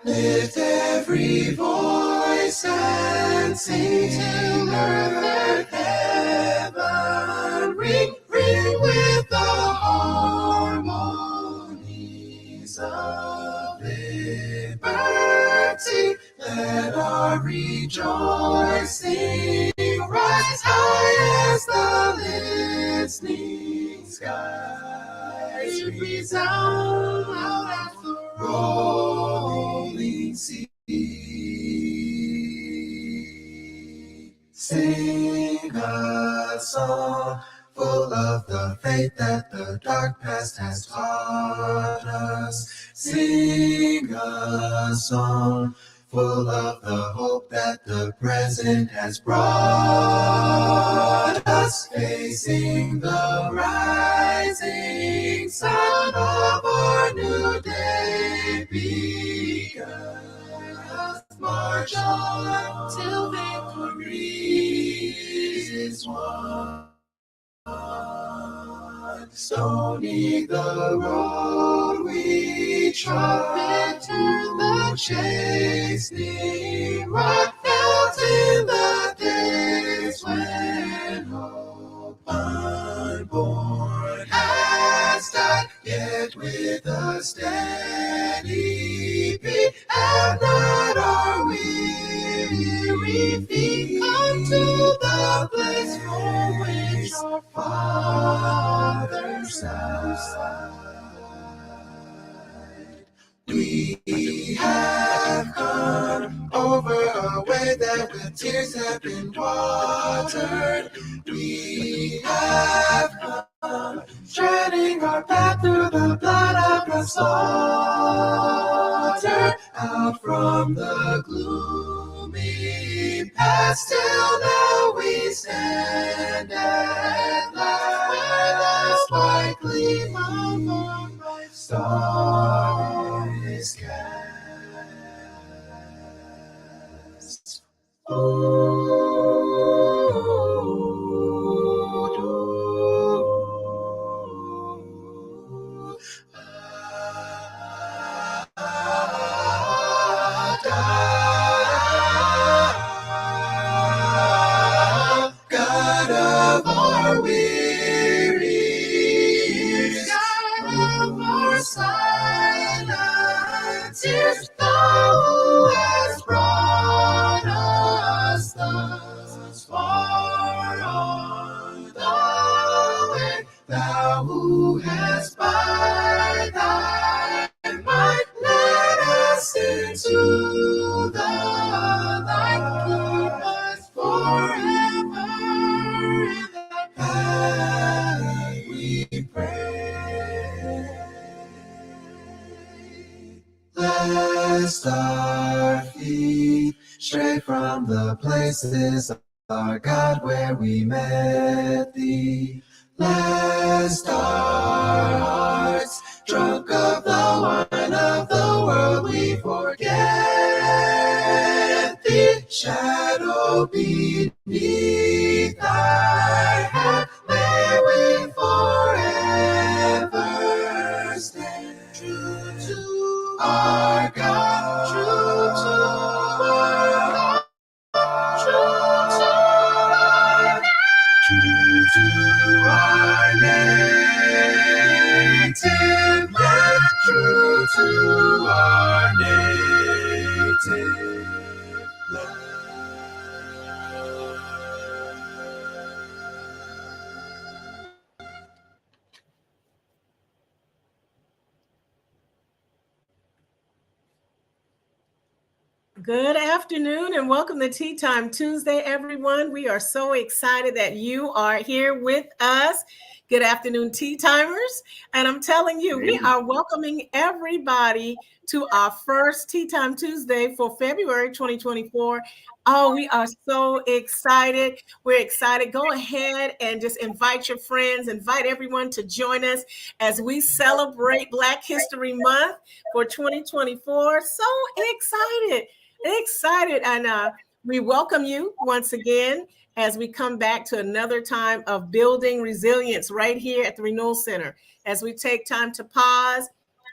Lift every voice and sing to earth and heaven. Ring, ring with the harmonies of liberty. Let our rejoicing rise high as the listening skies resound out as the rolling sea. Sing a song full of the faith that the dark past has taught us. Sing a song full of the hope that the present has brought us, facing the rising sun of our new day begun. March on till victory is won. Stony the road we trod, turn the chastening rod, felt in the days when hope unborn has died, yet with a steady beat and not our weary feet come to the place from which our fathers died. We have come over a way that with tears have been watered. We have come treading our path through the blood of the slaughter, out from the gloomy past till now we stand at last, where the white gleam of our bright star is cast. God of our weary years, God of our silent tears, thou who hast brought us thus far on the way, thou who hast by thy might led us into the light, keep us forever in thy path, we pray. Lest our feet stray from the places, our God, where we met thee, lest our hearts, drunk of the wine of the world, we forget thee. Shadow beneath thy hand, may we forever stand. True to our God, true to our God, true to our God, true to our native land, true to our native land. Good afternoon and welcome to Tea Time Tuesday, everyone. We are so excited that you are here with us. Good afternoon, Tea Timers. And I'm telling you, we are welcoming everybody to our first Tea Time Tuesday for February 2024. Oh, we are so excited. We're excited. Go ahead and just invite your friends, invite everyone to join us as we celebrate Black History Month for 2024. So excited. And we welcome you once again. as we come back to another time of building resilience right here at the Renewal Center, as we take time to pause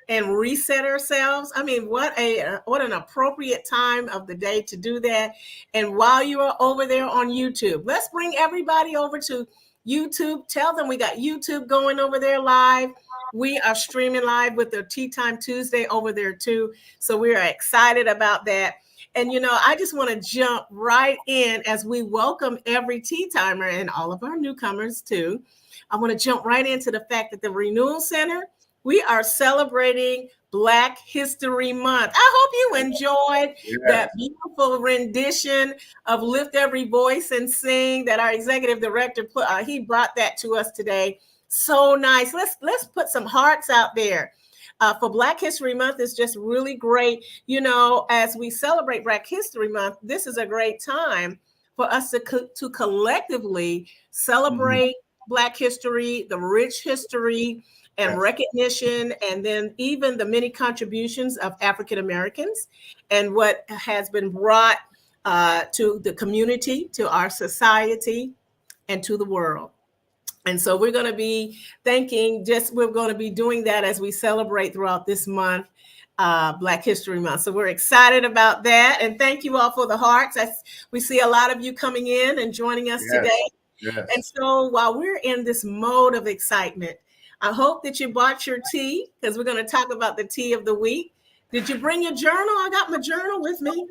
and reset ourselves. I mean, what an appropriate time of the day to do that. And while you are over there on YouTube, let's bring everybody over to YouTube. Tell them we got YouTube going over there live. We are streaming live with the Tea Time Tuesday over there too. So we are excited about that. And, I just want to jump right in as we welcome every tea timer and all of our newcomers too. I want to jump right into the fact that the Renewal Center, we are celebrating Black History Month. I hope you enjoyed that beautiful rendition of Lift Every Voice and Sing that our executive director put. He brought that to us today. So nice. Let's put some hearts out there. For Black History Month is just really great. As we celebrate Black History Month, this is a great time for us to collectively celebrate Black history, the rich history and recognition, and then even the many contributions of African Americans and what has been brought to the community, to our society, and to the world. And so we're going to be we're going to be doing that as we celebrate throughout this month, Black History Month. So we're excited about that. And thank you all for the hearts. We see a lot of you coming in and joining us today. Yes. And so while we're in this mode of excitement, I hope that you bought your tea, because we're going to talk about the tea of the week. Did you bring your journal? I got my journal with me.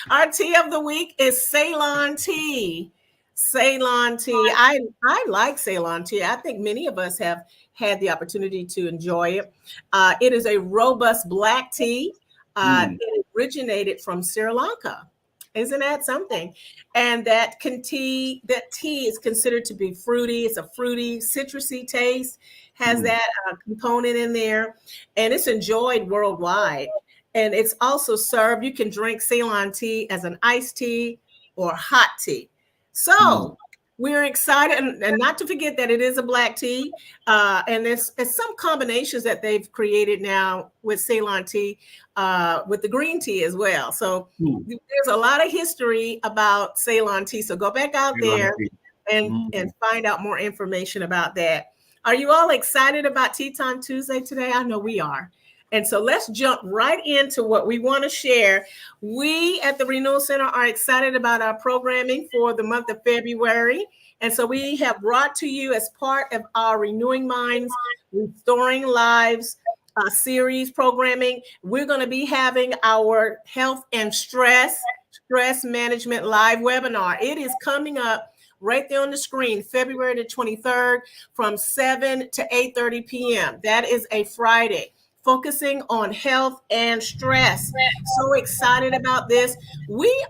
Our tea of the week is Ceylon tea. Ceylon tea. I like Ceylon tea. I think many of us have had the opportunity to enjoy it. It is a robust black tea. It originated from Sri Lanka. Isn't that something? And that tea is considered to be fruity. It's a fruity, citrusy taste, has that component in there, and it's enjoyed worldwide. And it's also served, you can drink Ceylon tea as an iced tea or hot tea. So we're excited, and not to forget that it is a black tea. And there's some combinations that they've created now with Ceylon tea, with the green tea as well. So there's a lot of history about Ceylon tea. So go back out there and find out more information about that. Are you all excited about Tea Time Tuesday today? I know we are. And so let's jump right into what we want to share. We at the Renewal Center are excited about our programming for the month of February. And so we have brought to you, as part of our Renewing Minds, Restoring Lives series programming, we're going to be having our health and stress management live webinar. It is coming up right there on the screen, February the 23rd from 7 to 8:30 p.m. That is a Friday, focusing on health and stress. So excited about this.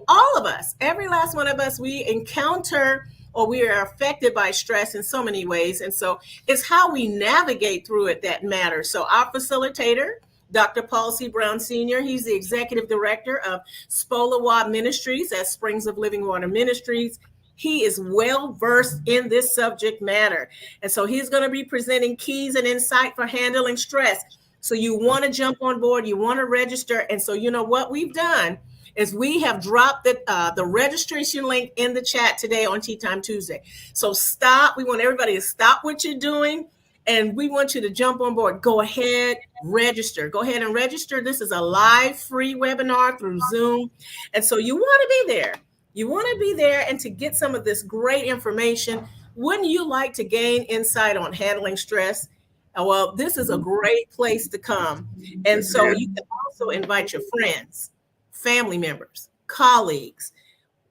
All of us, every last one of us, we encounter or we are affected by stress in so many ways. And so it's how we navigate through it that matters. So our facilitator, Dr. Paul C. Brown Sr., he's the executive director of Spolawad Ministries at Springs of Living Water Ministries. He is well versed in this subject matter. And so he's going to be presenting keys and insight for handling stress. So you want to jump on board, you want to register. And so what we've done is we have dropped the registration link in the chat today on Tea Time Tuesday. So we want everybody to stop what you're doing, and we want you to jump on board. Go ahead, register. Go ahead and register. This is a live free webinar through Zoom. And so you want to be there. You want to be there and to get some of this great information. Wouldn't you like to gain insight on handling stress? Well, this is a great place to come. And so you can also invite your friends, family members, colleagues.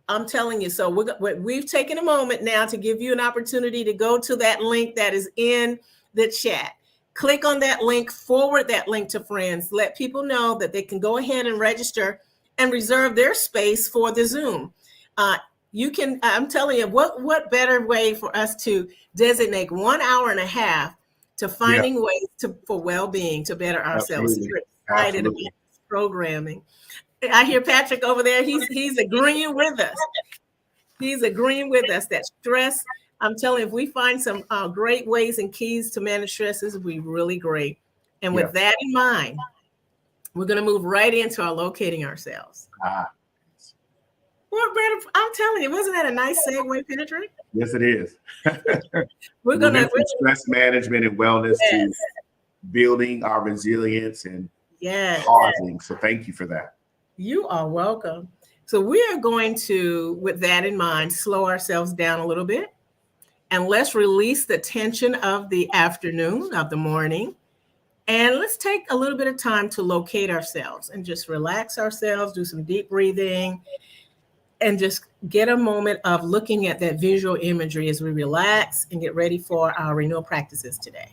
I'm telling you, so we've taken a moment now to give you an opportunity to go to that link that is in the chat. Click on that link, forward that link to friends. Let people know that they can go ahead and register and reserve their space for the Zoom. I'm telling you, what better way for us to designate 1 hour and a half to finding ways for well-being, to better ourselves. We're excited about this programming. I hear Patrick over there. He's agreeing with us. He's agreeing with us that stress, I'm telling you, if we find some great ways and keys to manage stress, this will be really great. And with that in mind, we're going to move right into our locating ourselves. Well, Brandon, I'm telling you, wasn't that a nice segue, Patrick? Yes, it is. We're We gonna went from stress management and wellness to yes, building our resilience and yes. pausing. So thank you for that. You are welcome. So we are going to, with that in mind, slow ourselves down a little bit and let's release the tension of the afternoon, of the morning. And let's take a little bit of time to locate ourselves and just relax ourselves, do some deep breathing, and just get a moment of looking at that visual imagery as we relax and get ready for our renewal practices today.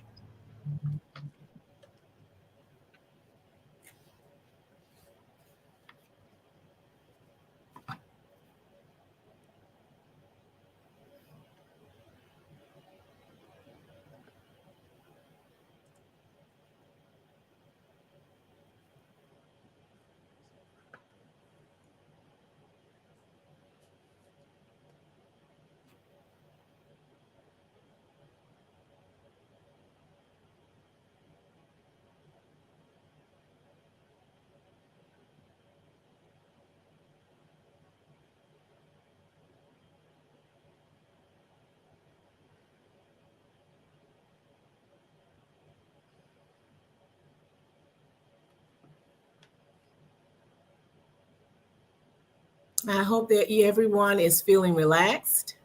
I hope that everyone is feeling relaxed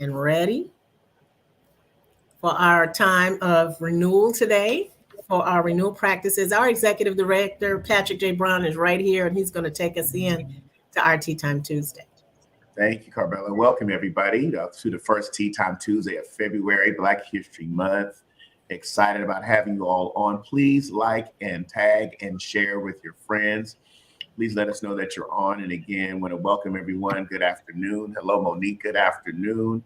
and ready for our time of renewal today, for our renewal practices. Our executive director, Patrick J. Brown, is right here and he's going to take us in to our Tea Time Tuesday. Thank you, Carmela. Welcome, everybody, to the first Tea Time Tuesday of February, Black History Month. Excited about having you all on. Please like and tag and share with your friends. Please let us know that you're on. And again, want to welcome everyone. Good afternoon. Hello, Monique. Good afternoon.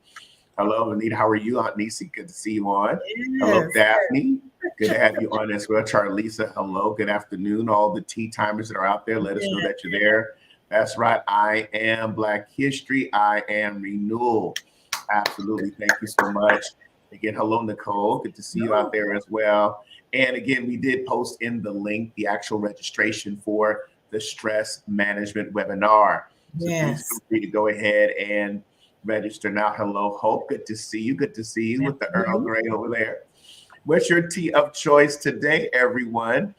Hello, Anita. How are you, Aunt Nisi? Good to see you on. Yes. Hello, Daphne. Good to have you on as well. Charlisa, hello. Good afternoon. All the tea timers that are out there, let us know that you're there. That's right. I am Black History. I am Renewal. Absolutely. Thank you so much. Again, hello, Nicole. Good to see you out there as well. And again, we did post in the link the actual registration for the stress management webinar. So please feel free to go ahead and register now. Hello, Hope. Good to see you. Good to see you with the Earl Grey over there. What's your tea of choice today, everyone?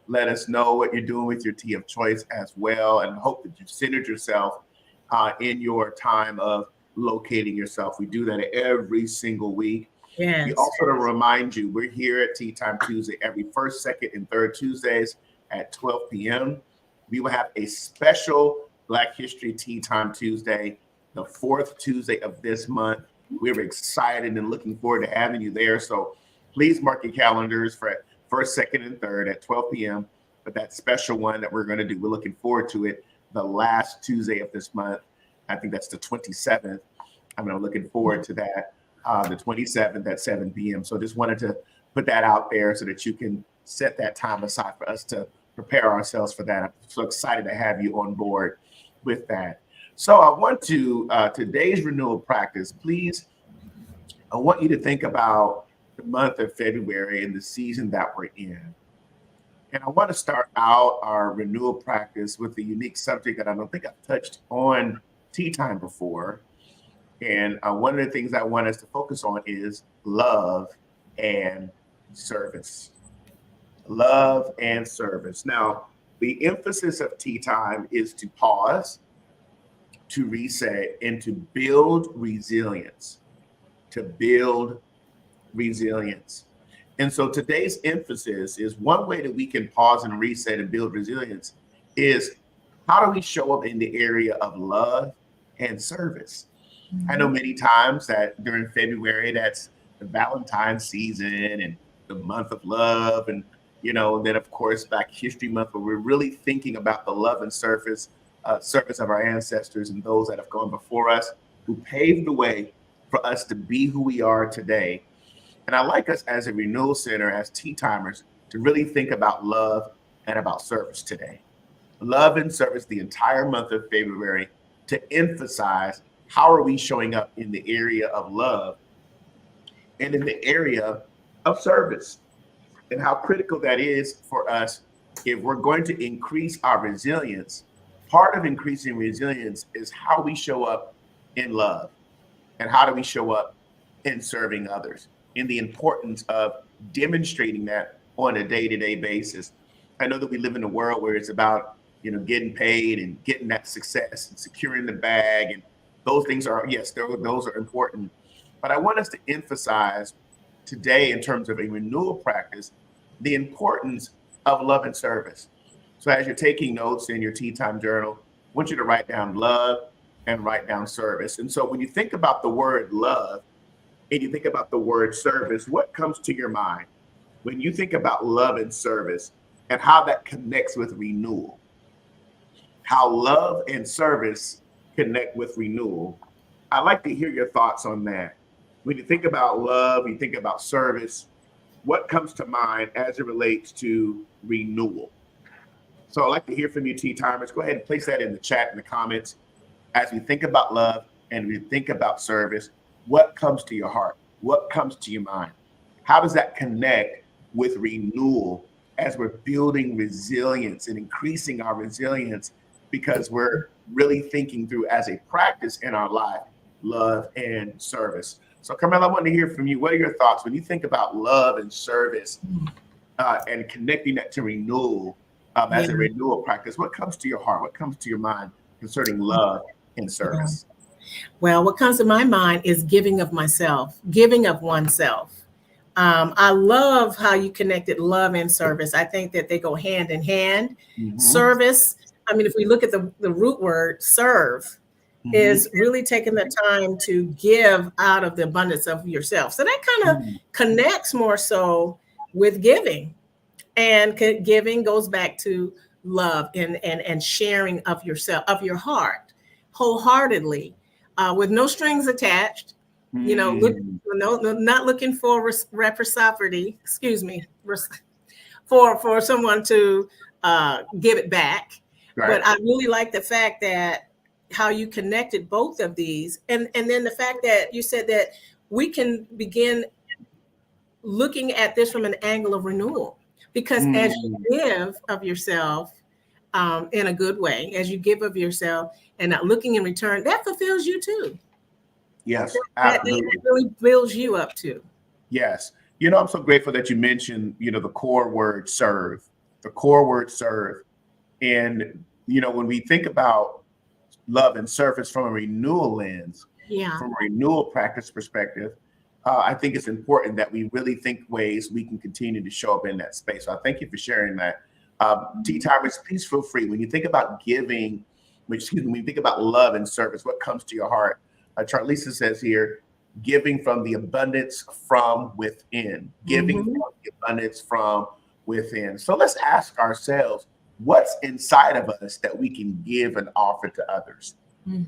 Let us know what you're doing with your tea of choice as well, and hope that you've centered yourself in your time of locating yourself. We do that every single week. Yes. We also to remind you, we're here at Tea Time Tuesday every first, second, and third Tuesdays at 12 p.m. We will have a special Black History Tea Time Tuesday, the fourth Tuesday of this month. We're excited and looking forward to having you there. So please mark your calendars for first, second, and third at 12 p.m. But that special one that we're going to do, we're looking forward to it the last Tuesday of this month. I think that's the 27th. I'm looking forward to that, the 27th at 7 p.m. So just wanted to put that out there so that you can set that time aside for us to prepare ourselves for that. I'm so excited to have you on board with that. So I want to, today's renewal practice, please, I want you to think about the month of February and the season that we're in. And I want to start out our renewal practice with a unique subject that I don't think I've touched on Tea Time before. And one of the things I want us to focus on is love and service. Love and service. Now, the emphasis of Tea Time is to pause, to reset, and to build resilience. To build resilience. And so today's emphasis is one way that we can pause and reset and build resilience is how do we show up in the area of love and service? I know many times that during February, that's the Valentine's season and the month of love. And, then of course, Black History Month, where we're really thinking about the love and service of our ancestors and those that have gone before us, who paved the way for us to be who we are today. And I like us as a renewal center, as tea timers, to really think about love and about service today. Love and service the entire month of February to emphasize how are we showing up in the area of love and in the area of service, and how critical that is for us if we're going to increase our resilience part of increasing resilience is how we show up in love and how do we show up in serving others, in the importance of demonstrating that on a day-to-day basis. I know that we live in a world where it's about, getting paid and getting that success and securing the bag. And those things are, yes, those are important. But I want us to emphasize today, in terms of a renewal practice, the importance of love and service. So as you're taking notes in your Tea Time journal, I want you to write down love and write down service. And so when you think about the word love and you think about the word service, what comes to your mind when you think about love and service and how that connects with renewal? How love and service connect with renewal. I'd like to hear your thoughts on that. When you think about love, you think about service, what comes to mind as it relates to renewal? So I'd like to hear from you, Tea Timers. Go ahead and place that in the chat, in the comments. As we think about love and we think about service, what comes to your heart? What comes to your mind? How does that connect with renewal as we're building resilience and increasing our resilience, because we're really thinking through, as a practice in our life, love and service? So Carmela, I want to hear from you. What are your thoughts when you think about love and service and connecting that to renewal as a renewal practice? What comes to your heart? What comes to your mind concerning love and service? Well, what comes to my mind is giving of myself, giving of oneself. I love how you connected love and service. I think that they go hand in hand. Service, I mean, if we look at the root word, serve, is really taking the time to give out of the abundance of yourself. So that kind of connects more so with giving. And giving goes back to love and sharing of yourself, of your heart, wholeheartly, with no strings attached. Not looking for reciprocity. Excuse me, for someone to give it back. Right. But I really like the fact that how you connected both of these, and then the fact that you said that we can begin looking at this from an angle of renewal. Because as you give of yourself in a good way, as you give of yourself and not looking in return, that fulfills you too. Yes, absolutely. That really builds you up too. Yes. I'm so grateful that you mentioned, the core word serve, And, when we think about love and service from a renewal lens, from a renewal practice perspective, I think it's important that we really think ways we can continue to show up in that space. So I thank you for sharing that. Tea Timers, please feel free. When you think about giving, when you think about love and service, what comes to your heart? Charlisa says here, giving from the abundance from within. Giving from the abundance from within. So let's ask ourselves, what's inside of us that we can give and offer to others?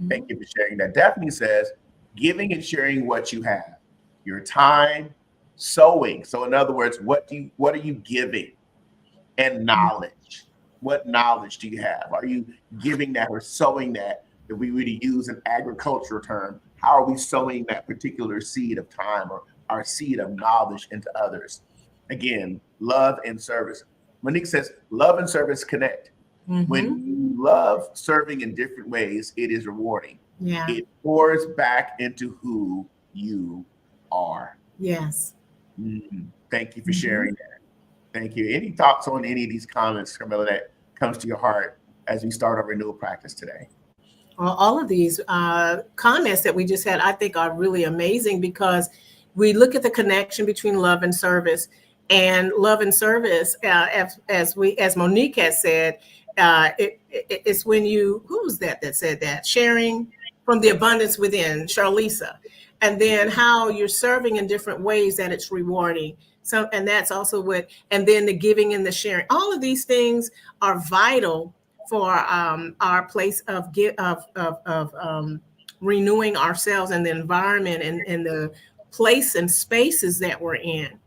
Thank you for sharing that. Daphne says, giving and sharing what you have. Your time, sowing. So in other words, what are you giving? And knowledge. What knowledge do you have? Are you giving that or sowing that? If we were to use an agricultural term, how are we sowing that particular seed of time or our seed of knowledge into others? Again, love and service. Monique says, love and service connect. When you love serving in different ways, it is rewarding. Yeah. It pours back into who you are. Yes. Thank you for sharing that. Thank you. Any thoughts on any of these comments, Carmela, that comes to your heart as we start our renewal practice today? Well, all of these comments that we just had, I think are really amazing, because we look at the connection between love and service. And love and service, as Monique has said, it's when you, who was that said that? Sharing from the abundance within, Charlisa. And then how you're serving in different ways that it's rewarding. So, and that's also and then the giving and the sharing. All of these things are vital for our place of renewing ourselves and the environment and the place and spaces that we're in.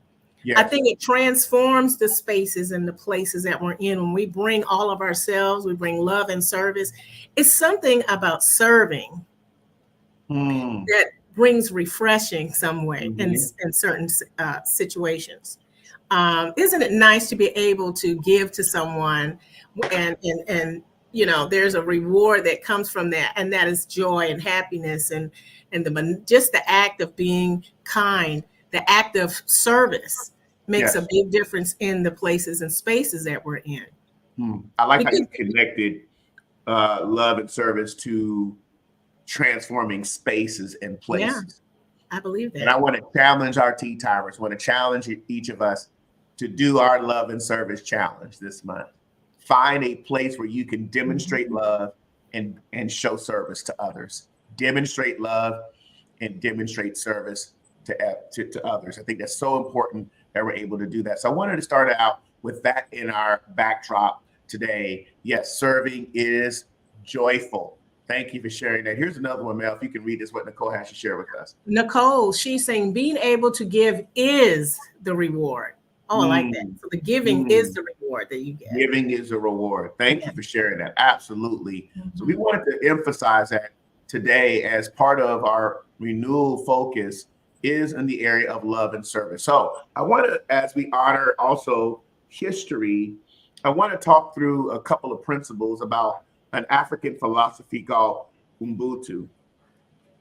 Yes. I think it transforms the spaces and the places that we're in when we bring all of ourselves, we bring love and service. It's something about serving that brings refreshing some way in certain situations. Isn't it nice to be able to give to someone and there's a reward that comes from that, and that is joy and happiness, and just the act of being kind, the act of service makes a Yes. big difference in the places and spaces that we're in. I like how Because, you connected love and service to transforming spaces and yeah, places. I believe And I that. want to challenge our tea timers, want to challenge each of us to do our love and service challenge this month. Find a place where you can demonstrate love and show service to others. Demonstrate love and demonstrate service to others. I think that's so important that we're able to do that. So I wanted to start out with that in our backdrop today. Yes, serving is joyful. Thank you for sharing that. Here's another one, Mel. If you can read this, what Nicole has to share with us. Nicole, she's saying being able to give is the reward. Oh, I like that. So the giving is the reward that you get. Giving is a reward. Thank you for sharing that. Absolutely. So we wanted to emphasize that today as part of our renewal focus is in the area of love and service. So I want to, as we honor also history, I want to talk through a couple of principles about an African philosophy called Ubuntu,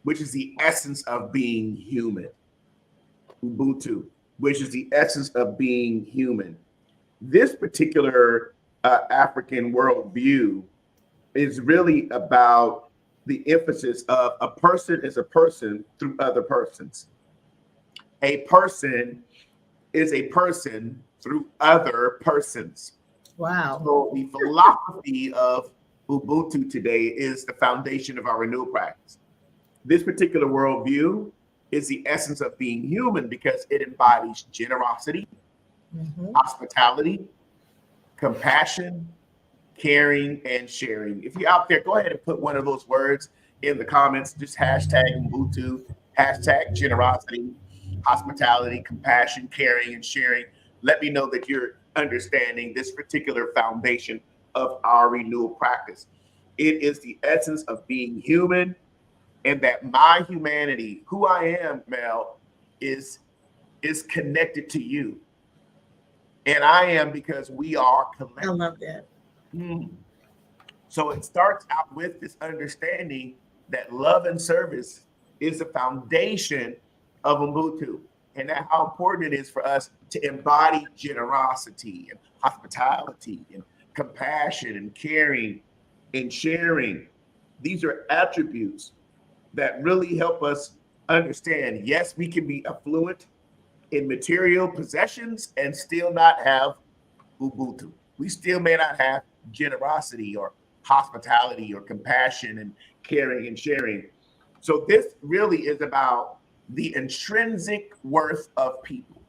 which is the essence of being human. Ubuntu, which is the essence of being human. This particular African worldview is really about the emphasis of a person is a person through other persons. A person is a person through other persons. Wow. So the philosophy of Ubuntu today is the foundation of our renewal practice. This particular worldview is the essence of being human because it embodies generosity, hospitality, compassion, caring, and sharing. If you're out there, go ahead and put one of those words in the comments. Just hashtag Ubuntu, hashtag generosity, hospitality, compassion, caring, and sharing. Let me know that you're understanding this particular foundation of our renewal practice. It is the essence of being human, and that my humanity, who I am, Mel, is connected to you. And I am because we are collective. I love that. So it starts out with this understanding that love and service is the foundation of Ubuntu, and that how important it is for us to embody generosity and hospitality and compassion and caring and sharing. These are attributes that really help us understand, yes, we can be affluent in material possessions and still not have Ubuntu. We still may not have generosity or hospitality or compassion and caring and sharing. So this really is about the intrinsic worth of people,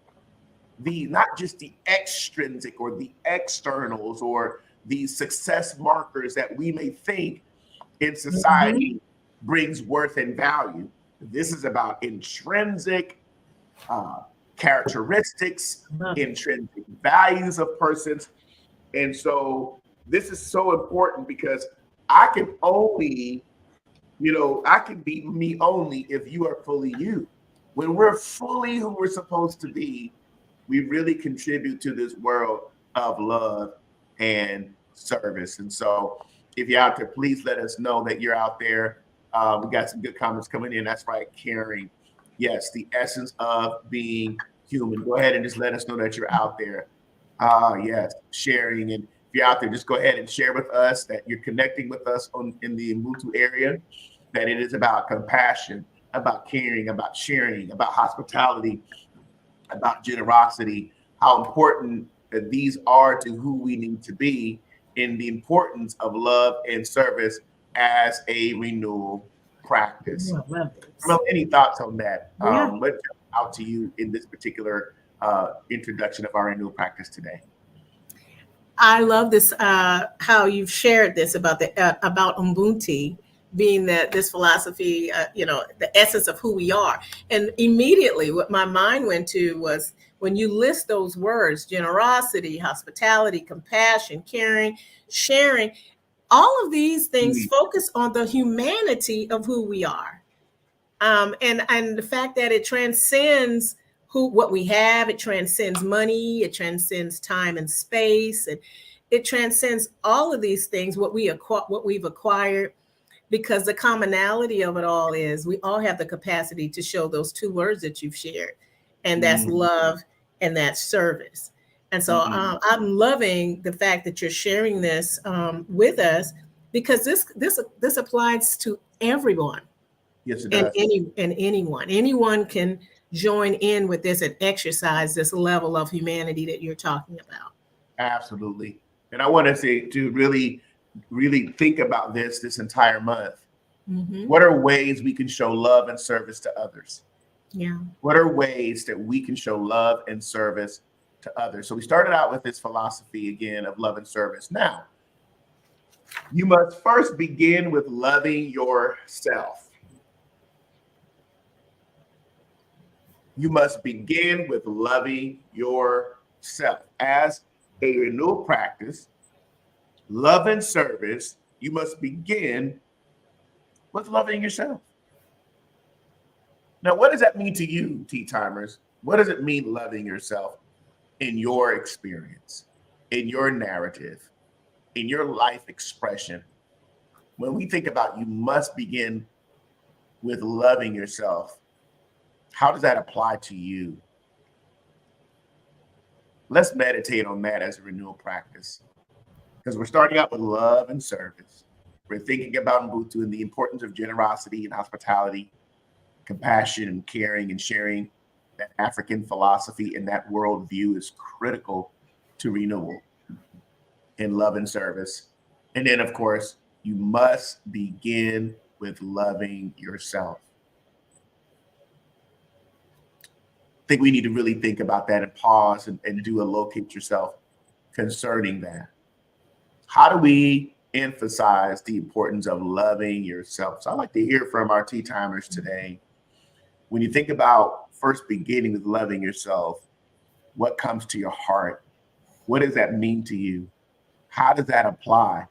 not just the extrinsic or the externals or the success markers that we may think in society brings worth and value. This is about intrinsic characteristics, intrinsic values of persons. And so this is so important because I can only, I can be me only if you are fully you. When we're fully who we're supposed to be, we really contribute to this world of love and service. And so if you're out there, please let us know that you're out there. We got some good comments coming in. That's right, caring. Yes, the essence of being human. Go ahead and just let us know that you're out there. Yes, sharing. And if you're out there, just go ahead and share with us that you're connecting with us in the Ubuntu area, that it is about compassion, about caring, about sharing, about hospitality, about generosity, how important that these are to who we need to be in the importance of love and service as a renewal practice. Well, any thoughts on that? Let's jump out to you in this particular introduction of our renewal practice today. I love this, how you've shared this about about Ubuntu being this philosophy, the essence of who we are. And immediately what my mind went to was when you list those words, generosity, hospitality, compassion, caring, sharing, all of these things focus on the humanity of who we are. And the fact that it transcends what we have, it transcends money, it transcends time and space. And it transcends all of these things, what we've acquired, because the commonality of it all is we all have the capacity to show those two words that you've shared, and that's love and that's service. And so I'm loving the fact that you're sharing this with us, because this applies to everyone. Yes, it And does. anyone can join in with this and exercise this level of humanity that you're talking about. Absolutely. And I want to say to really, really think about this entire month. What are ways we can show love and service to others? Yeah. What are ways that we can show love and service to others? So we started out with this philosophy again of love and service. Now, you must first begin with loving yourself. You must begin with loving yourself. As a renewal practice, love and service, you must begin with loving yourself. Now, what does that mean to you, Tea Timers? What does it mean loving yourself in your experience, in your narrative, in your life expression? When we think about you must begin with loving yourself, how does that apply to you? Let's meditate on that as a renewal practice, because we're starting out with love and service. We're thinking about Ubuntu and the importance of generosity and hospitality, compassion and caring and sharing. That African philosophy and that worldview is critical to renewal in love and service. And then, of course, you must begin with loving yourself. I think we need to really think about that and pause and do a locate yourself concerning that. How do we emphasize the importance of loving yourself? So I'd like to hear from our tea timers today. When you think about first beginning with loving yourself, what comes to your heart? What does that mean to you? How does that apply?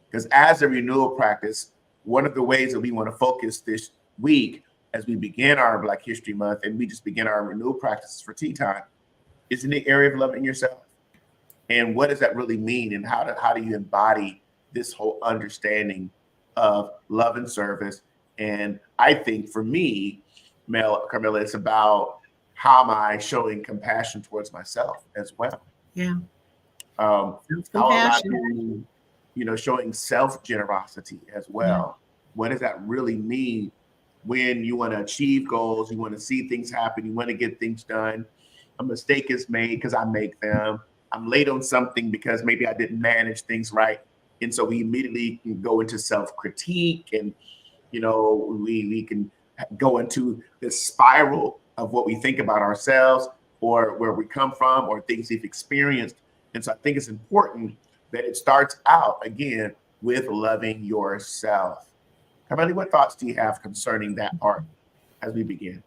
Because as a renewal practice, one of the ways that we want to focus this week as we begin our Black History Month and we just begin our renewal practices for tea time is in the area of loving yourself. And what does that really mean? And how do you embody this whole understanding of love and service? And I think for me, Carmela, it's about how am I showing compassion towards myself as well? Yeah. How am I doing, showing self-generosity as well? Yeah. What does that really mean when you want to achieve goals, you want to see things happen, you want to get things done? A mistake is made because I make them. I'm late on something because maybe I didn't manage things right. And so we immediately can go into self-critique and, we can go into this spiral of what we think about ourselves or where we come from or things we've experienced. And so I think it's important that it starts out again with loving yourself. Carmela, what thoughts do you have concerning that part as we begin?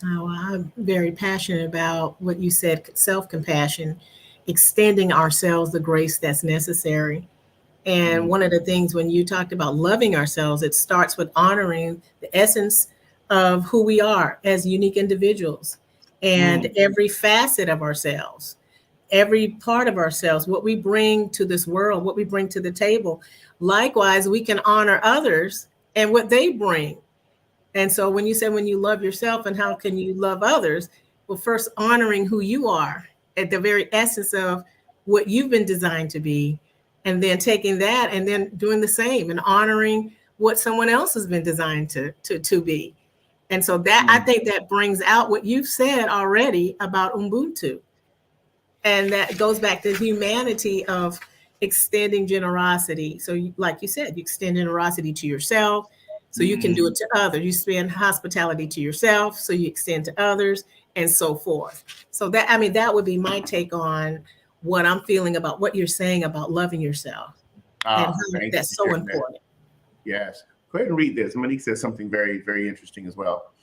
Oh, I'm very passionate about what you said, self-compassion, extending ourselves the grace that's necessary. And one of the things when you talked about loving ourselves, it starts with honoring the essence of who we are as unique individuals and every facet of ourselves, every part of ourselves, what we bring to this world, what we bring to the table. Likewise, we can honor others and what they bring. And so when you say when you love yourself and how can you love others, well, first honoring who you are at the very essence of what you've been designed to be, and then taking that and then doing the same and honoring what someone else has been designed to be. And so that I think that brings out what you've said already about Ubuntu. And that goes back to humanity of extending generosity. So like you said, you extend generosity to yourself so you can do it to others. You extend hospitality to yourself so you extend to others and so forth. So that would be my take on what I'm feeling about what you're saying about loving yourself. And how that's so important. Yes. Go ahead and read this. Monique says something very, very interesting as well.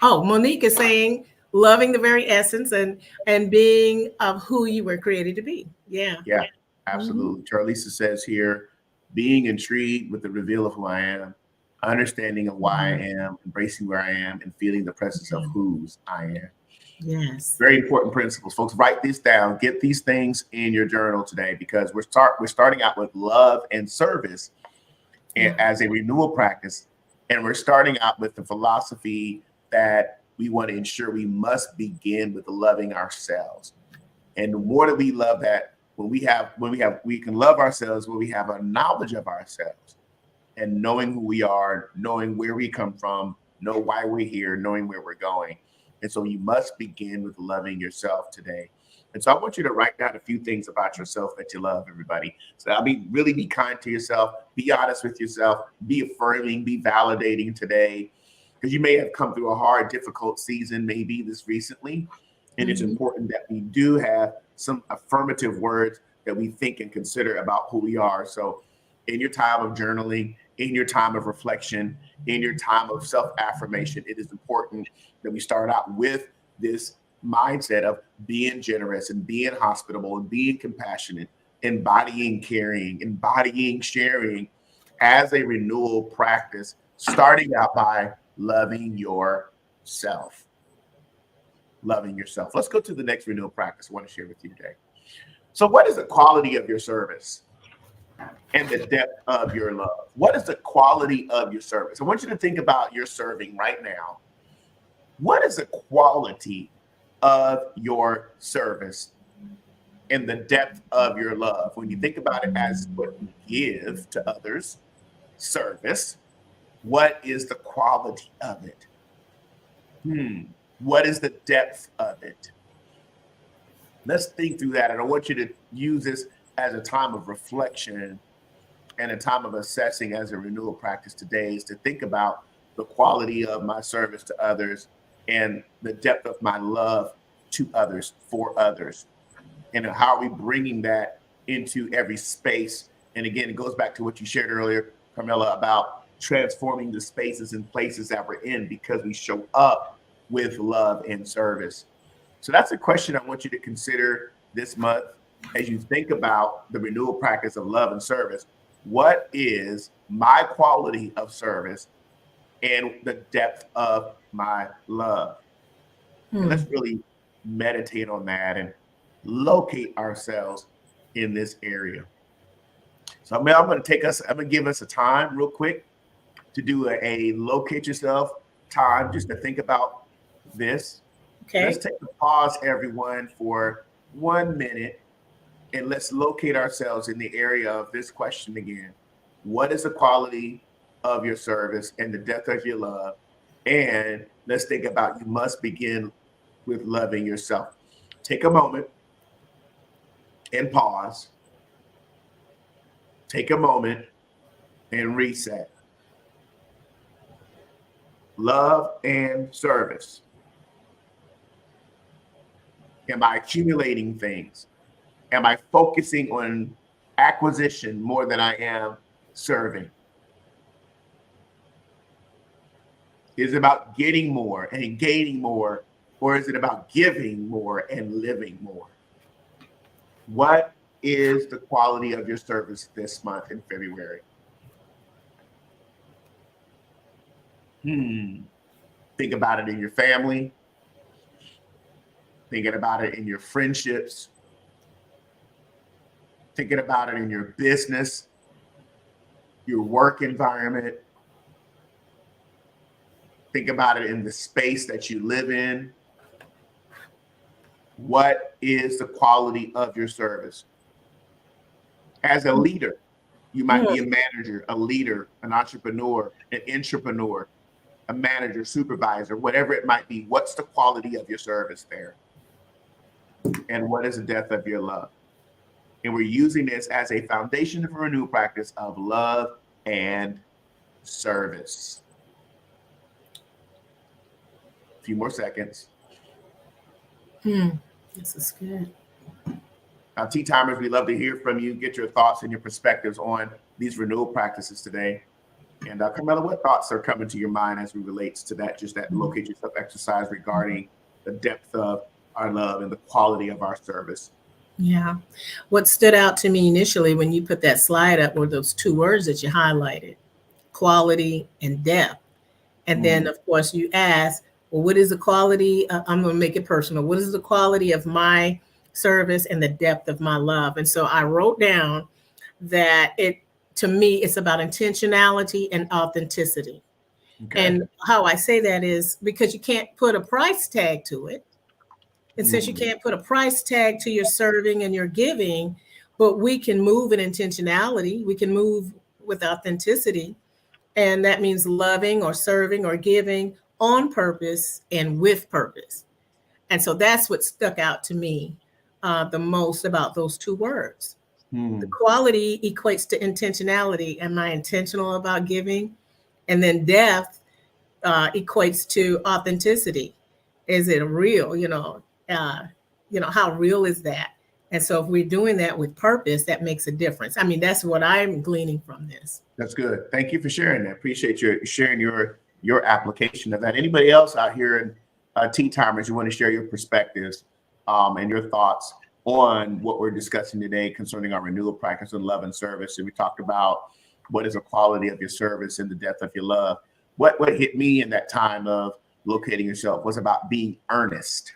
Oh, Monique is saying loving the very essence and being of who you were created to be. Yeah. Yeah, absolutely. Charlisa says here, being intrigued with the reveal of who I am, understanding of why I am, embracing where I am, and feeling the presence of whose I am. Yes. Very important principles, folks. Write this down. Get these things in your journal today, because we're starting out with love and service as a renewal practice, and we're starting out with the philosophy that we want to ensure we must begin with loving ourselves. And the more that we love that, we can love ourselves when we have a knowledge of ourselves and knowing who we are, knowing where we come from, know why we're here, knowing where we're going. And so you must begin with loving yourself today. And so I want you to write down a few things about yourself that you love, everybody. So really be kind to yourself, be honest with yourself, be affirming, be validating today, because you may have come through a hard, difficult season, maybe this recently. And it's important that we do have some affirmative words that we think and consider about who we are. So in your time of journaling, in your time of reflection, in your time of self-affirmation, it is important that we start out with this mindset of being generous and being hospitable and being compassionate, embodying caring, embodying sharing as a renewal practice, starting out by loving yourself. Loving yourself. Let's go to the next renewal practice I want to share with you today. So what is the quality of your service and the depth of your love? What is the quality of your service? I want you to think about your serving right now. What is the quality of your service and the depth of your love? When you think about it as what you give to others, service, what is the quality of it? What is the depth of it? Let's think through that. And I want you to use this as a time of reflection and a time of assessing as a renewal practice today, is to think about the quality of my service to others and the depth of my love to others, for others. And how are we bringing that into every space? And again, it goes back to what you shared earlier, Carmela, about transforming the spaces and places that we're in because we show up with love and service. So that's a question I want you to consider this month as you think about the renewal practice of love and service. What is my quality of service and the depth of my love? And let's really meditate on that and locate ourselves in this area. So I'm going to give us a time real quick to do a locate yourself time, just to think about this. Okay. Let's take a pause, everyone, for 1 minute, and let's locate ourselves in the area of this question again. What is the quality of your service and the depth of your love? And let's think about, you must begin with loving yourself. Take a moment and pause. Take a moment and reset. Love and service. Am I accumulating things? Am I focusing on acquisition more than I am serving? Is it about getting more and gaining more, or is it about giving more and living more? What is the quality of your service this month in February? Think about it in your family. Thinking about it in your friendships. Thinking about it in your business, your work environment. Think about it in the space that you live in. What is the quality of your service? As a leader, you might be a manager, a leader, an entrepreneur, an intrapreneur, a manager, supervisor, whatever it might be. What's the quality of your service there? And what is the depth of your love? And we're using this as a foundation for a new practice of love and service. A few more seconds. This is good. Now, Tea Timers, we love to hear from you. Get your thoughts and your perspectives on these renewal practices today. And Carmela, what thoughts are coming to your mind as it relates to that, just that locate yourself exercise regarding the depth of our love and the quality of our service? Yeah. What stood out to me initially when you put that slide up were those two words that you highlighted, quality and depth. And then, of course, you asked, well, what is the quality? I'm going to make it personal. What is the quality of my service and the depth of my love? And so I wrote down that to me, it's about intentionality and authenticity. Okay. And how I say that is because you can't put a price tag to it. And since you can't put a price tag to your serving and your giving, but we can move in intentionality, we can move with authenticity. And that means loving or serving or giving on purpose and with purpose. And so that's what stuck out to me the most about those two words. The quality equates to intentionality. Am I intentional about giving? And then depth equates to authenticity. Is it real? How real is that? And so if we're doing that with purpose, that makes a difference. I mean, that's what I'm gleaning from this. That's good. Thank you for sharing that. Appreciate you sharing your application of that. Anybody else out here in Tea Timers, you want to share your perspectives and your thoughts on what we're discussing today concerning our renewal practice and love and service? And we talked about what is the quality of your service and the depth of your love. What hit me in that time of locating yourself was about being earnest.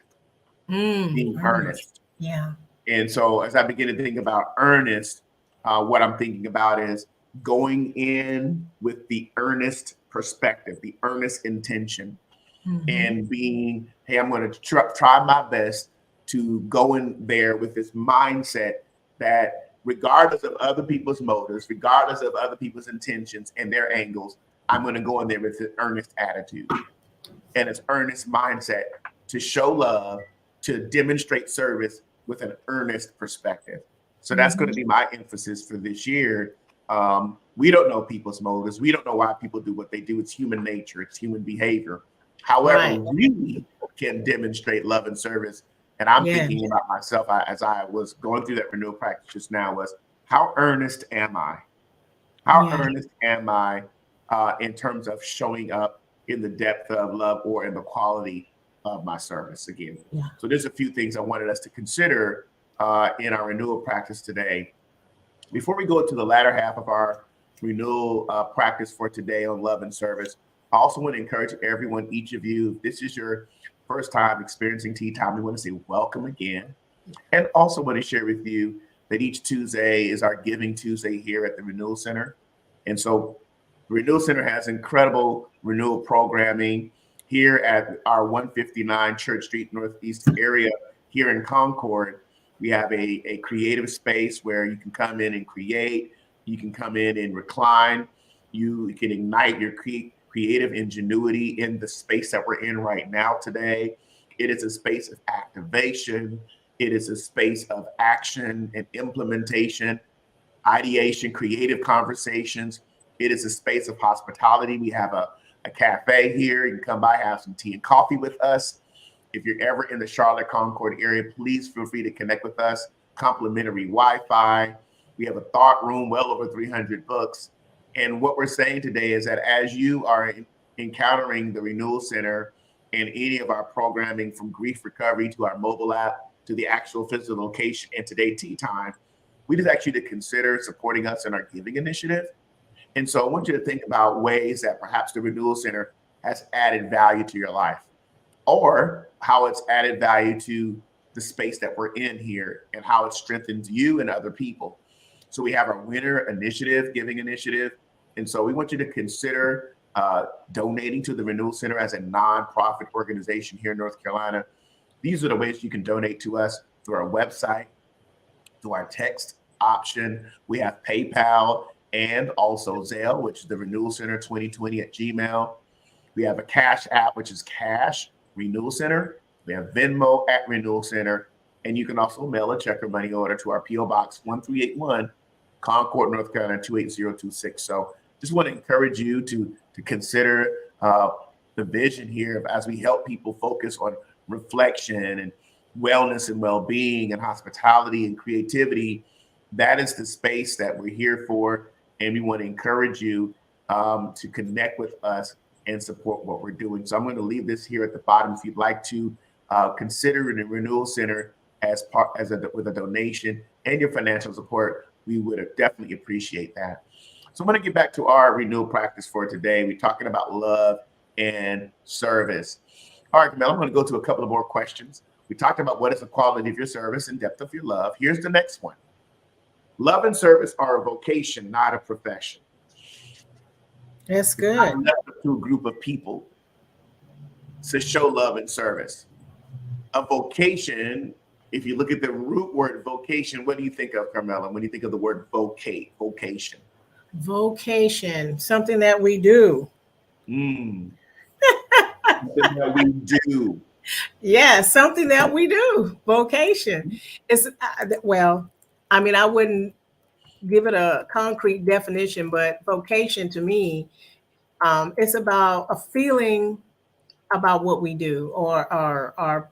Being earnest. Yeah. And so as I begin to think about earnest, what I'm thinking about is going in with the earnest perspective, the earnest intention, and being, hey, I'm going to try my best to go in there with this mindset that regardless of other people's motives, regardless of other people's intentions and their angles, I'm going to go in there with an earnest attitude and an earnest mindset to show love, to demonstrate service with an earnest perspective. So that's going to be my emphasis for this year. We don't know people's motives. We don't know why people do what they do. It's human nature. It's human behavior. However, we can demonstrate love and service. And I'm thinking about myself as I was going through that renewal practice just now was, how earnest am I? How earnest am I in terms of showing up in the depth of love or in the quality of my service again? So there's a few things I wanted us to consider in our renewal practice today. Before we go to the latter half of our renewal practice for today on love and service, I also want to encourage everyone, each of you, if this is your first time experiencing Tea Time, we want to say welcome again. And also want to share with you that each Tuesday is our Giving Tuesday here at the Renewal Center. And so the Renewal Center has incredible renewal programming here at our 159 Church Street Northeast area here in Concord. We have a creative space where you can come in and create. You can come in and recline. You can ignite your creative ingenuity in the space that we're in right now today. It is a space of activation. It is a space of action and implementation, ideation, creative conversations. It is a space of hospitality. We have a cafe here. You can come by, have some tea and coffee with us. If you're ever in the Charlotte Concord area, please feel free to connect with us. Complimentary Wi-Fi. We have a thought room, well over 300 books. And what we're saying today is that as you are encountering the Renewal Center and any of our programming from grief recovery to our mobile app to the actual physical location and today Tea Time, we just ask you to consider supporting us in our giving initiative. And so I want you to think about ways that perhaps the Renewal Center has added value to your life, or how it's added value to the space that we're in here and how it strengthens you and other people. So we have our winter initiative, giving initiative. And so we want you to consider donating to the Renewal Center as a nonprofit organization here in North Carolina. These are the ways you can donate to us through our website, through our text option. We have PayPal and also Zelle, which is the Renewal Center 2020 at Gmail. We have a Cash App, which is Cash Renewal Center. We have Venmo at Renewal Center. And you can also mail a check or money order to our P.O. Box 1381, Concord, North Carolina 28026. So just want to encourage you to consider the vision here of, as we help people focus on reflection and wellness and well-being and hospitality and creativity. That is the space that we're here for. And we want to encourage you to connect with us and support what we're doing. So I'm going to leave this here at the bottom. If you'd like to consider the Renewal Center with a donation and your financial support, we would definitely appreciate that. So I'm going to get back to our renewal practice for today. We're talking about love and service. All right, Camille, I'm going to go to a couple of more questions. We talked about what is the quality of your service and depth of your love. Here's the next one. Love and service are a vocation, not a profession. That's It's not good. left up to a group of people to show love and service. A vocation, if you look at the root word vocation, what do you think of, Carmela, when you think of the word vocation? Vocation, something that we do. Something that we do. Yeah, something that we do. Vocation. It's well, I mean, I wouldn't give it a concrete definition, but vocation to me, it's about a feeling about what we do, or I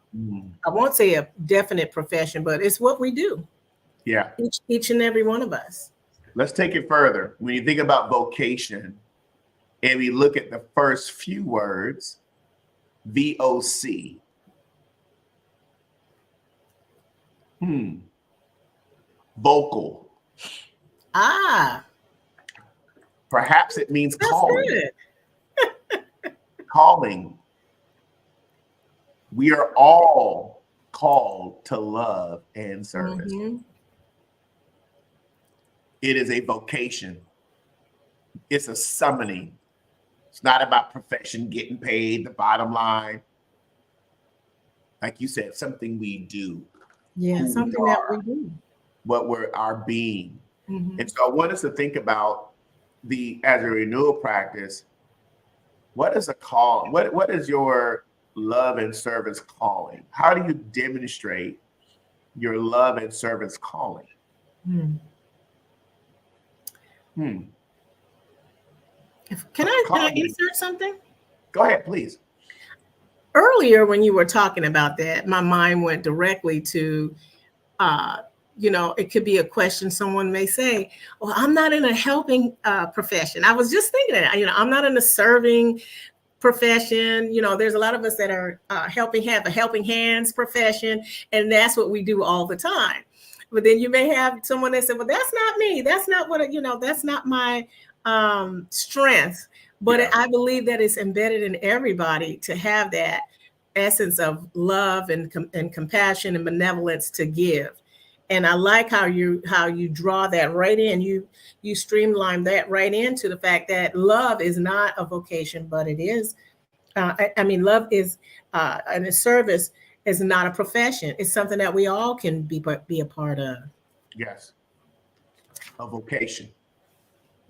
won't say a definite profession, but it's what we do. Yeah. Each and every one of us. Let's take it further. When you think about vocation, and we look at the first few words, VOC. Vocal. Ah, Perhaps it means that's calling. good. Calling. We are all called to love and service. Mm-hmm. It is a vocation. It's a summoning. It's not about profession, getting paid, the bottom line. Like you said, something we do. Yeah, who something we that are, we do. what we're our being. Mm-hmm. And so I want us to think about as a renewal practice, what is a call? What is your love and service calling? How do you demonstrate your love and service calling? Can I insert something? Go ahead, please. Earlier, when you were talking about that, my mind went directly to, it could be a question someone may say, well, I'm not in a helping profession. I was just thinking that, I'm not in a serving profession. There's a lot of us that are have a helping hands profession, and that's what we do all the time. But then you may have someone that said, well, that's not me. That's not what, that's not my strength. But yeah. I believe that it's embedded in everybody to have that essence of love and compassion and benevolence to give. And I like how you draw that right in. You streamline that right into the fact that love is not a vocation, but it is. Love is and the service is not a profession. It's something that we all can be a part of. Yes, a vocation.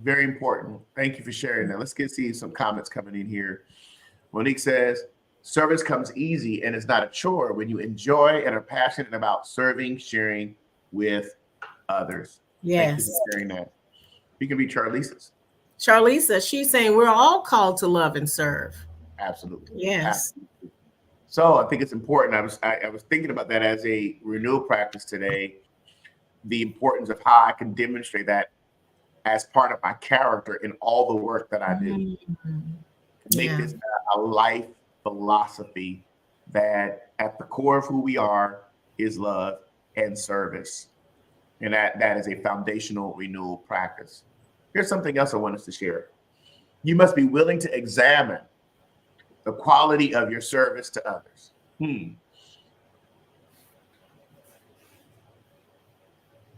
Very important. Thank you for sharing that. Let's see some comments coming in here. Monique says, service comes easy and it's not a chore when you enjoy and are passionate about serving, sharing with others. Yes. Thank you for sharing that. We can be Charlisa's. Charlisa, she's saying we're all called to love and serve. Absolutely. Yes. Absolutely. So I think it's important. I was thinking about that as a renewal practice today, the importance of how I can demonstrate that as part of my character in all the work that I do. Mm-hmm. Make this a life philosophy that at the core of who we are is love and service. And that is a foundational renewal practice. Here's something else I want us to share. You must be willing to examine the quality of your service to others.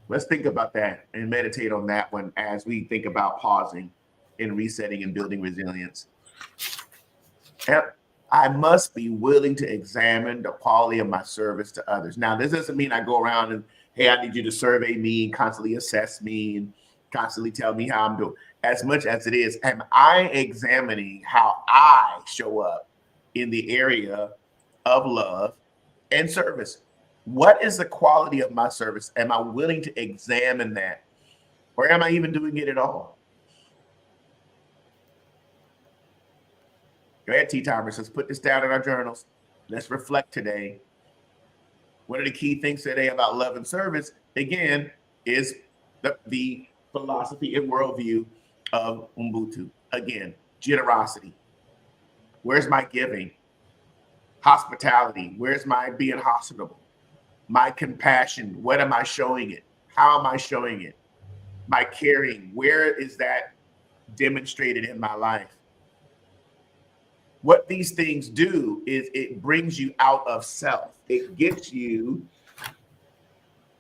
Let's think about that and meditate on that one as we think about pausing and resetting and building resilience. And I must be willing to examine the quality of my service to others. Now, this doesn't mean I go around and, hey, I need you to survey me and constantly assess me and constantly tell me how I'm doing. As much as it is, am I examining how I show up in the area of love and service? What is the quality of my service? Am I willing to examine that? Or am I even doing it at all? Go ahead, T-Timers. Let's put this down in our journals. Let's reflect today. One of the key things today about love and service, again, is the philosophy and worldview of Ubuntu. Again, generosity. Where's my giving? Hospitality. Where's my being hospitable? My compassion. What am I showing it? How am I showing it? My caring. Where is that demonstrated in my life? what these things do is it brings you out of self. It gets you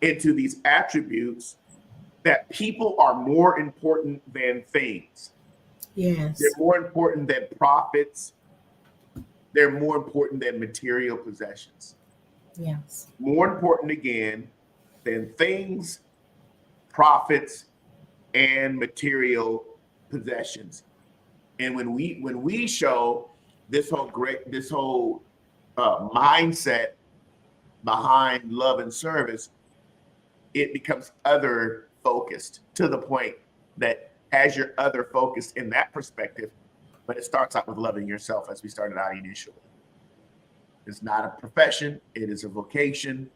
into these attributes that people are more important than things. Yes. They're more important than profits. They're more important than material possessions. Yes. More important again than things, profits, and material possessions. And when we show this whole mindset behind love and service, it becomes other focused to the point that as you're other focused in that perspective, but it starts out with loving yourself as we started out initially. It's not a profession, it is a vocation.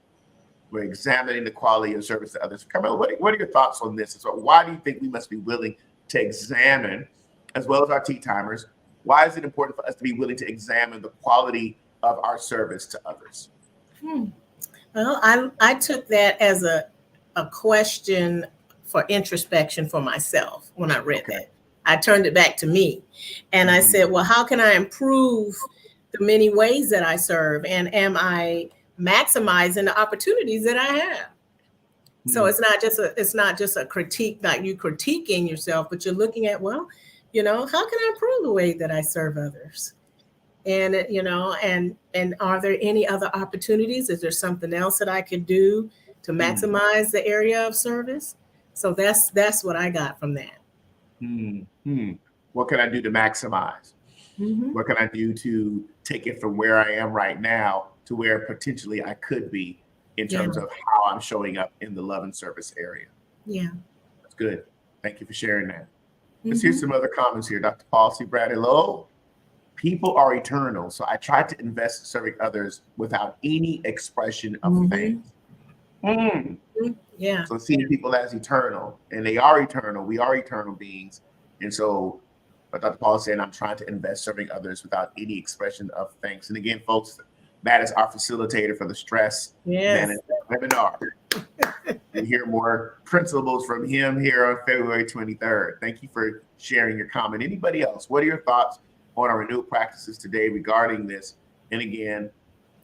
We're examining the quality of service to others. Carmela, what are your thoughts on this? So why do you think we must be willing to examine, as well as our tea timers, why is it important for us to be willing to examine the quality of our service to others? Well, I took that as a question for introspection for myself when I read that. I turned it back to me and I said, well, how can I improve the many ways that I serve? And am I maximizing the opportunities that I have? So it's not just a critique, like you critiquing yourself, but you're looking at, well, how can I improve the way that I serve others? And, and are there any other opportunities? Is there something else that I could do to maximize the area of service? So that's what I got from that. What can I do to maximize? What can I do to take it from where I am right now to where potentially I could be in terms of how I'm showing up in the love and service area? Yeah. That's good. Thank you for sharing that. Let's hear some other comments here. Dr. Paul C. Brad, hello. People are eternal, so I try to invest in serving others without any expression of thanks. Yeah. So seeing people as eternal, and they are eternal. We are eternal beings. And so Dr. Paul is saying, I'm trying to invest serving others without any expression of thanks. And again, folks, Matt is our facilitator for the Stress Management Webinar. You hear more principles from him here on February 23rd. Thank you for sharing your comment. Anybody else? What are your thoughts on our renewal practices today regarding this? And again,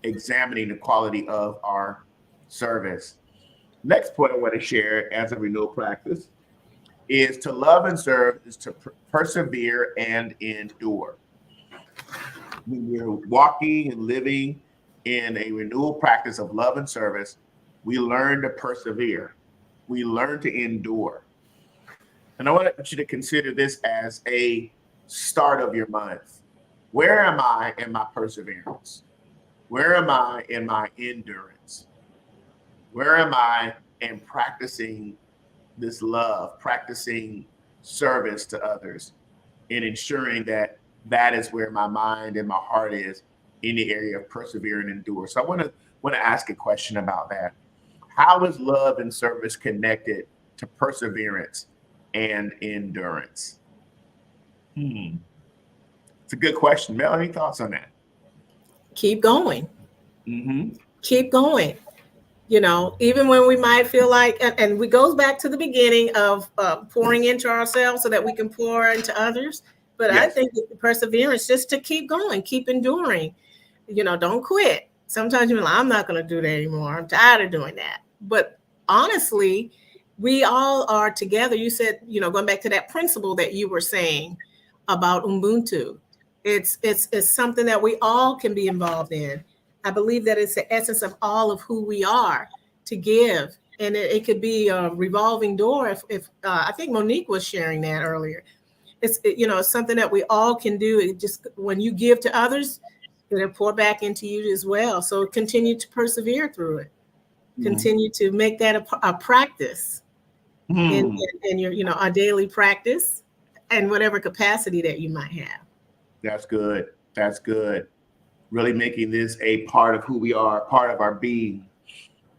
examining the quality of our service. Next point I want to share as a renewal practice is to love and serve is to persevere and endure. When we're walking and living in a renewal practice of love and service, we learn to persevere. We learn to endure. And I want you to consider this as a start of your month. Where am I in my perseverance? Where am I in my endurance? Where am I in practicing this love, practicing service to others, and ensuring that that is where my mind and my heart is in the area of persevere and endure? So I want to ask a question about that. How is love and service connected to perseverance and endurance? It's a good question. Mel, any thoughts on that? Keep going. Keep going. Even when we might feel like, and it goes back to the beginning of pouring into ourselves so that we can pour into others. But I think the perseverance, just to keep going, keep enduring. Don't quit. Sometimes you're like, I'm not going to do that anymore. I'm tired of doing that. But honestly, we all are together. You said, going back to that principle that you were saying about Ubuntu, it's something that we all can be involved in. I believe that it's the essence of all of who we are to give. And it could be a revolving door. If I think Monique was sharing that earlier. It's something that we all can do. It just, when you give to others, it'll pour back into you as well. So continue to persevere through it. Continue to make that a practice in your, our daily practice and whatever capacity that you might have. That's good. That's good. Really making this a part of who we are, part of our being.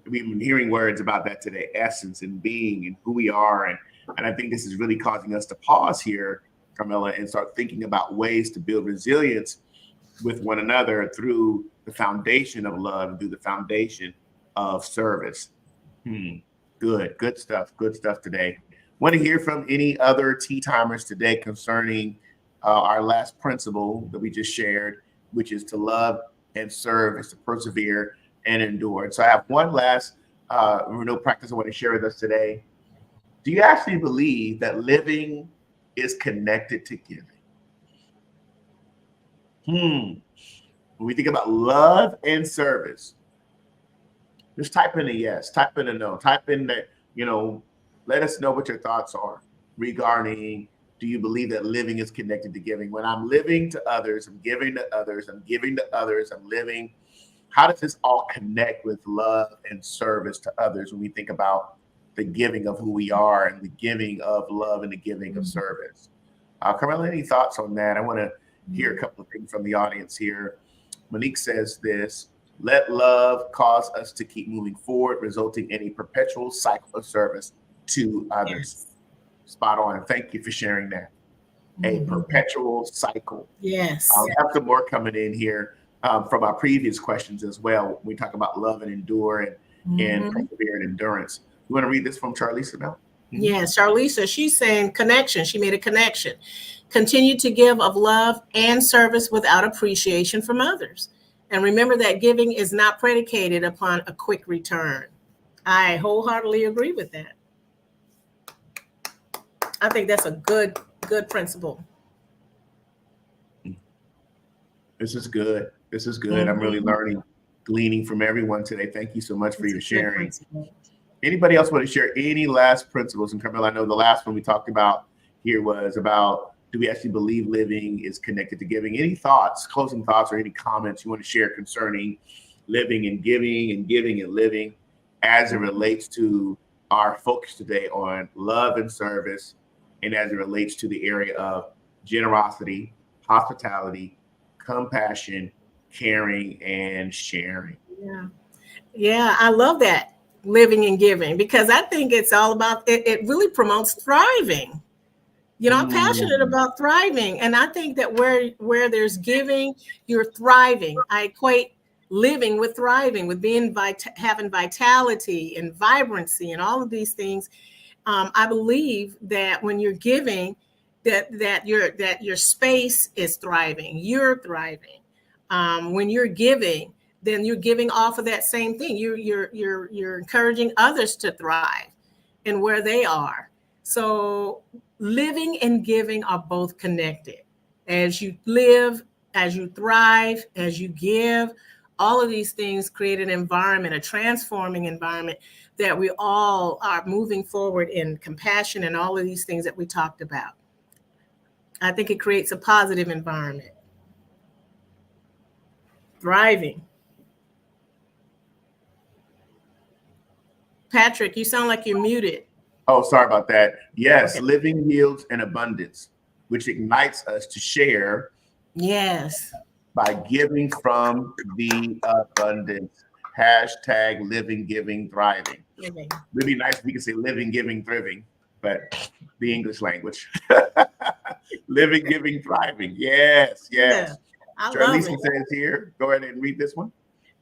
We've been hearing words about that today, essence and being and who we are. And I think this is really causing us to pause here, Carmela, and start thinking about ways to build resilience with one another through the foundation of love and through the foundation of service. Good stuff today. Want to hear from any other tea timers today concerning our last principle that we just shared, which is to love and serve, is to persevere and endure. And so I have one last renewal practice I want to share with us today. Do you actually believe that living is connected to giving? When we think about love and service, just type in a yes, type in a no, type in that, let us know what your thoughts are regarding, do you believe that living is connected to giving? When I'm living to others, I'm giving to others, I'm giving to others, I'm living. How does this all connect with love and service to others when we think about the giving of who we are and the giving of love and the giving of service? Carmela, any thoughts on that? I want to hear a couple of things from the audience here. Monique says this: let love cause us to keep moving forward, resulting in a perpetual cycle of service to others. Yes. Spot on. Thank you for sharing that. A perpetual cycle. Yes. I'll have some more coming in here from our previous questions as well. We talk about love and endure and persevere and endurance. You want to read this from Charlisa now? Yes, Charlisa, she's saying connection. She made a connection. Continue to give of love and service without appreciation from others. And remember that giving is not predicated upon a quick return. I wholeheartedly agree with that. I think that's a good principle. This is good. This is good. I'm really learning, gleaning from everyone today. Thank you so much for your sharing. Anybody else want to share any last principles? And Carmela, I know the last one we talked about here was about, do we actually believe living is connected to giving? Any thoughts, closing thoughts, or any comments you want to share concerning living and giving and living as it relates to our focus today on love and service, and as it relates to the area of generosity, hospitality, compassion, caring, and sharing? Yeah, I love that. Living and giving, because I think it's all about it really promotes thriving. I'm passionate about thriving, and I think that where there's giving, you're thriving. I equate living with thriving, with being having vitality and vibrancy and all of these things. I believe that when you're giving, that your space is thriving. You're thriving. When you're giving, then you're giving off of that same thing. You're encouraging others to thrive in where they are. So living and giving are both connected. As you live, as you thrive, as you give, all of these things create an environment, a transforming environment that we all are moving forward in compassion and all of these things that we talked about. I think it creates a positive environment. Thriving. Patrick, you sound like you're muted. Oh, sorry about that. Yes, okay. Living yields an abundance, which ignites us to share. Yes. By giving from the abundance. Hashtag living, giving, thriving. Living. It'd be nice if we could say living, giving, thriving, but the English language. Living, giving, thriving. Yes. Yeah, Charlisa says here, go ahead and read this one.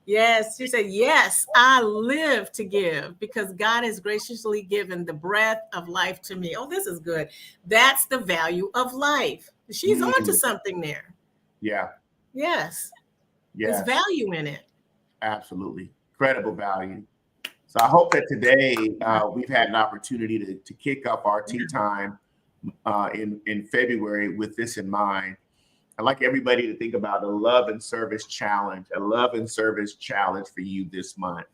Yes, she said, yes, I live to give because God has graciously given the breath of life to me. Oh, this is good. That's the value of life. She's on to something there. Yeah. Yes. There's value in it. Absolutely. Incredible value. So I hope that today we've had an opportunity to kick up our tea time in February with this in mind. I'd like everybody to think about a love and service challenge for you this month.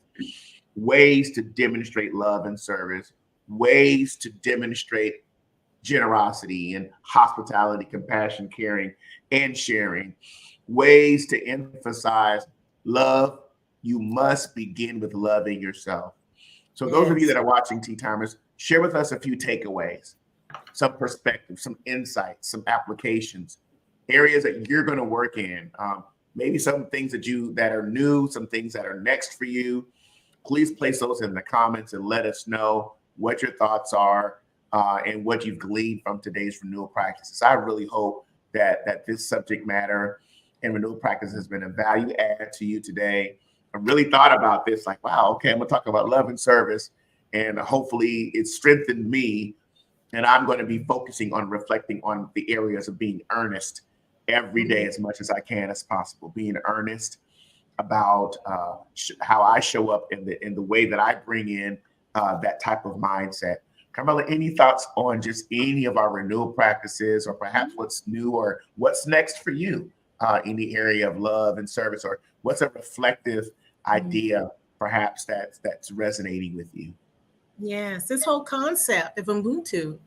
Ways to demonstrate love and service, ways to demonstrate generosity and hospitality, compassion, caring, and sharing, ways to emphasize love. You must begin with loving yourself. So those of you that are watching Tea Timers, share with us a few takeaways, some perspectives, some insights, some applications, areas that you're going to work in, maybe some things that are new, some things that are next for you. Please place those in the comments and let us know what your thoughts are and what you've gleaned from today's renewal practices. I really hope that this subject matter and renewal practice has been a value add to you today. I really thought about this, like, wow, okay, I'm gonna talk about love and service, and hopefully it strengthened me And I'm going to be focusing on reflecting on the areas of being earnest every day as much as I can as possible, being earnest about how I show up in the way that I bring in that type of mindset. Carmela, any thoughts on just any of our renewal practices, or perhaps what's new or what's next for you in the area of love and service, or what's a reflective idea perhaps that's resonating with you? Yes, this whole concept of Ubuntu,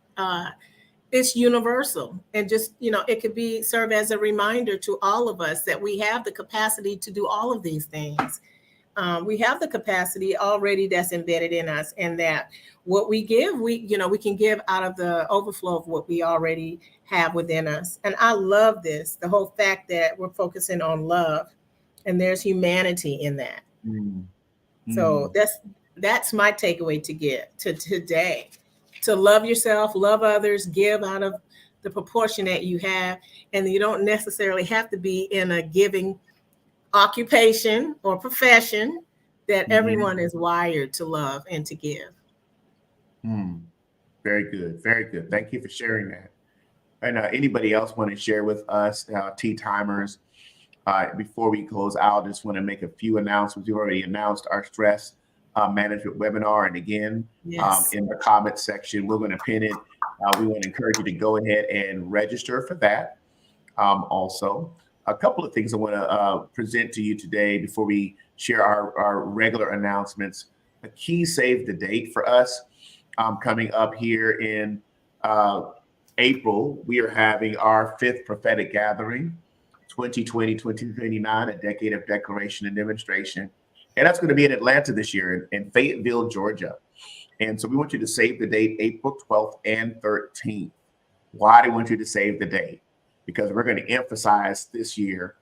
it's universal, and just it could be serve as a reminder to all of us that we have the capacity to do all of these things. We have the capacity already that's embedded in us, and that what we give, we can give out of the overflow of what we already have within us. And I love the whole fact that we're focusing on love, and there's humanity in that. Mm. So that's my takeaway to get to today: to love yourself, love others, give out of the proportion that you have, and you don't necessarily have to be in a giving occupation or profession. That everyone is wired to love and to give. Very good. Very good. Thank you for sharing that. And anybody else want to share with us, tea timers? Before we close out, just want to make a few announcements. We already announced our stress management webinar. And again, in the comments section, we're going to pin it. We want to encourage you to go ahead and register for that. Also, a couple of things I want to present to you today before we share our regular announcements. A key save the date for us coming up here in April. We are having our 5th prophetic gathering, 2020-2029, a decade of declaration and demonstration. And that's going to be in Atlanta this year, in Fayetteville, Georgia. And so we want you to save the date, April 12th and 13th. Why do we want you to save the date? Because we're going to emphasize this year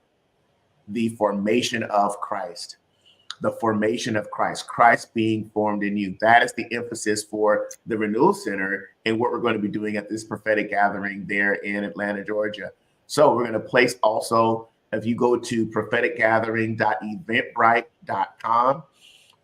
the formation of Christ. The formation of Christ, Christ being formed in you. That is the emphasis for the Renewal Center and what we're going to be doing at this prophetic gathering there in Atlanta, Georgia. So we're going to place also, if you go to propheticgathering.eventbrite.com,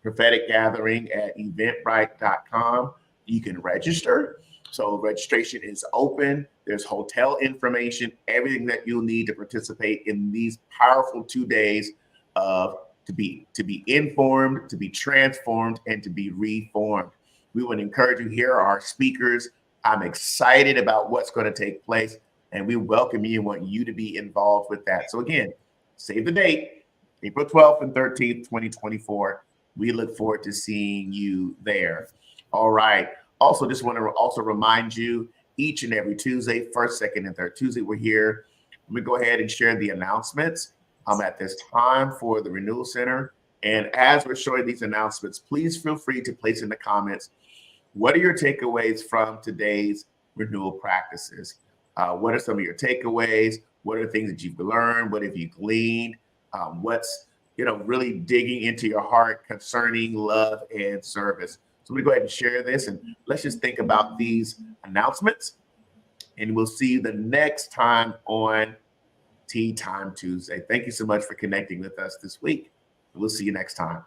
propheticgathering@eventbrite.com, you can register. So registration is open. There's hotel information, everything that you'll need to participate in these powerful 2 days of to be informed, to be transformed, and to be reformed. We would encourage you. Here are our speakers. I'm excited about what's going to take place, and we welcome you and want you to be involved with that. So again, save the date, April 12th and 13th, 2024. We look forward to seeing you there. All right. Also, just want to also remind you, each and every Tuesday, first, second, and third Tuesday, we're here. We go ahead and share the announcements at this time for the Renewal Center. And as we're showing these announcements, please feel free to place in the comments, what are your takeaways from today's renewal practices? What are some of your takeaways? What are things that you've learned? What have you gleaned? What's really digging into your heart concerning love and service? So we go ahead and share this, and let's just think about these announcements, and we'll see you the next time on Tea Time Tuesday. Thank you so much for connecting with us this week. We'll see you next time.